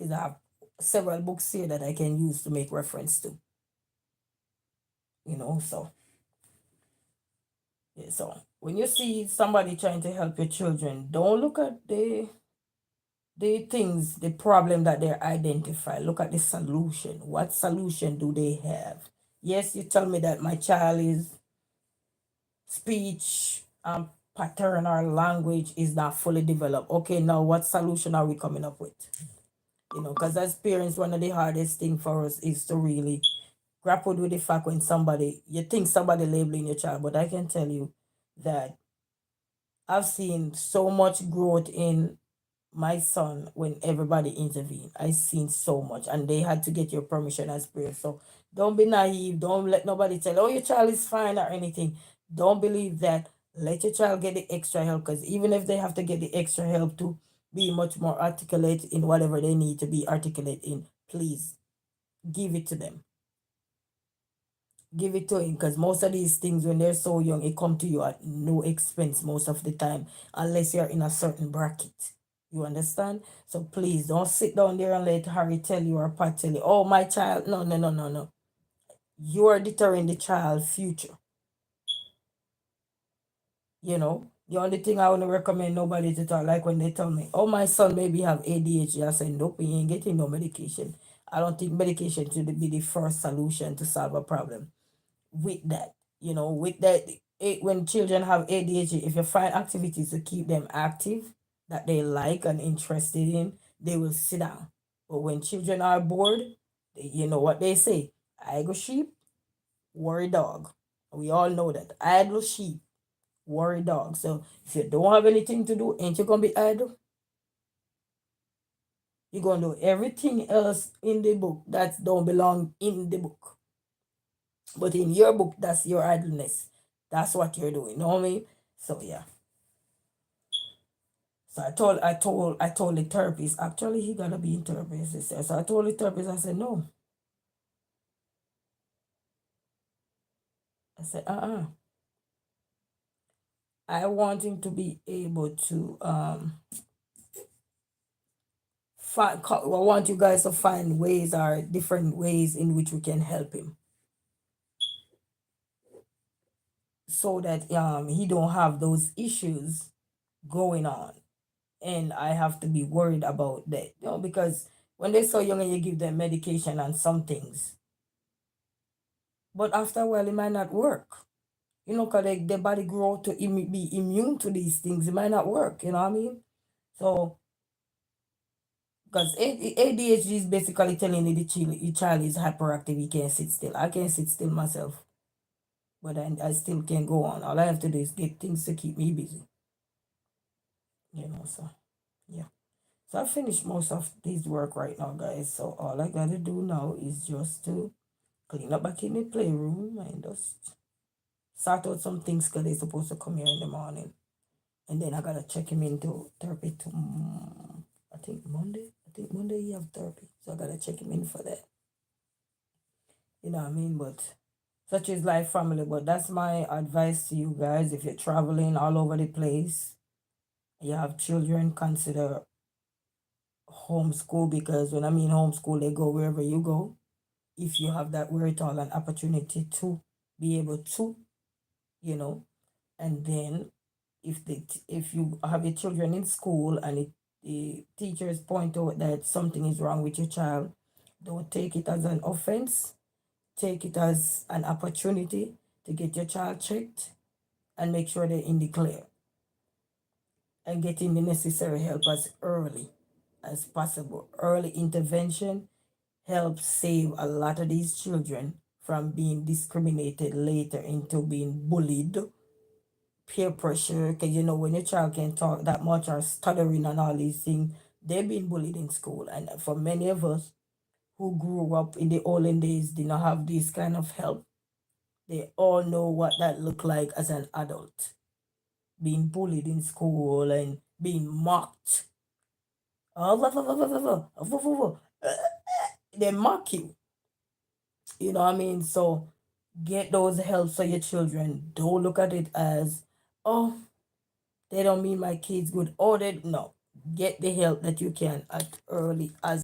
because I have several books here that I can use to make reference to. So yeah, so when you see somebody trying to help your children, don't look at the problem that they identify. Look at the solution. What solution do they have? Yes, you tell me that my child is speech pattern or language is not fully developed. Okay, now what solution are we coming up with? Because as parents, one of the hardest thing for us is to really grapple with the fact when you think somebody labeling your child, but I can tell you that I've seen so much growth in my son when everybody intervened. I seen so much, and they had to get your permission as parents. So don't be naive. Don't let nobody tell, oh, your child is fine or anything. Don't believe that. Let your child get the extra help, because even if they have to get the extra help to be much more articulate in whatever they need to be articulate in, please give it to them. Give it to him, because most of these things when they're so young, it come to you at no expense most of the time, unless you're in a certain bracket. You understand? So please don't sit down there and let Harry tell you or Pat tell you, oh, my child. No, no, no, no, no. You are deterring the child's future. The only thing I want to recommend nobody to talk, like when they tell me, oh, my son maybe have ADHD, I say, nope, he ain't getting no medication. I don't think medication should be the first solution to solve a problem. With that, when children have ADHD, if you find activities to keep them active that they like and interested in, they will sit down. But when children are bored, you know what they say: idle sheep, worry dog. We all know that idle sheep, worry dog. So if you don't have anything to do, ain't you gonna be idle? You're gonna do everything else in the book that don't belong in the book. But in your book, that's your idleness. That's what you're doing. You know what I mean? So yeah. So I told the therapist, actually he gotta be in therapy. So I told the therapist, I said, no. I said, I want him to be able to I want you guys to find ways or different ways in which we can help him, so that he don't have those issues going on. And I have to be worried about that. Because when they're so young and you give them medication and some things, but after a while it might not work. Because their body grow to be immune to these things. It might not work, you know what I mean? So, because ADHD is basically telling you the child is hyperactive, he can't sit still. I can't sit still myself, but I still can go on. All I have to do is get things to keep me busy, so, yeah. So I finished most of this work right now, guys. So all I gotta do now is just to clean up back in the playroom and just sort out some things, because they're supposed to come here in the morning. And then I gotta check him into therapy I think Monday. I think Monday he have therapy. So I gotta check him in for that. You know what I mean? But such is life, family. But that's my advice to you guys. If you're traveling all over the place, you have children, consider homeschool, because when I mean homeschool, they go wherever you go. If you have that wherewithal and opportunity to be able to, and then if you have your children in school and the teachers point out that something is wrong with your child, don't take it as an offense. Take it as an opportunity to get your child checked and make sure they're in the clear, and getting the necessary help as early as possible. Early intervention helps save a lot of these children from being discriminated later into being bullied, peer pressure, because when your child can talk that much or stuttering and all these things, they've been bullied in school. And for many of us who grew up in the olden days, did not have this kind of help, they all know what that looked like as an adult. Being bullied in school and being mocked. They mock you. You know what I mean? So get those helps for your children. Don't look at it as, oh, they don't mean my kids good. Oh, they no. Get the help that you can as early as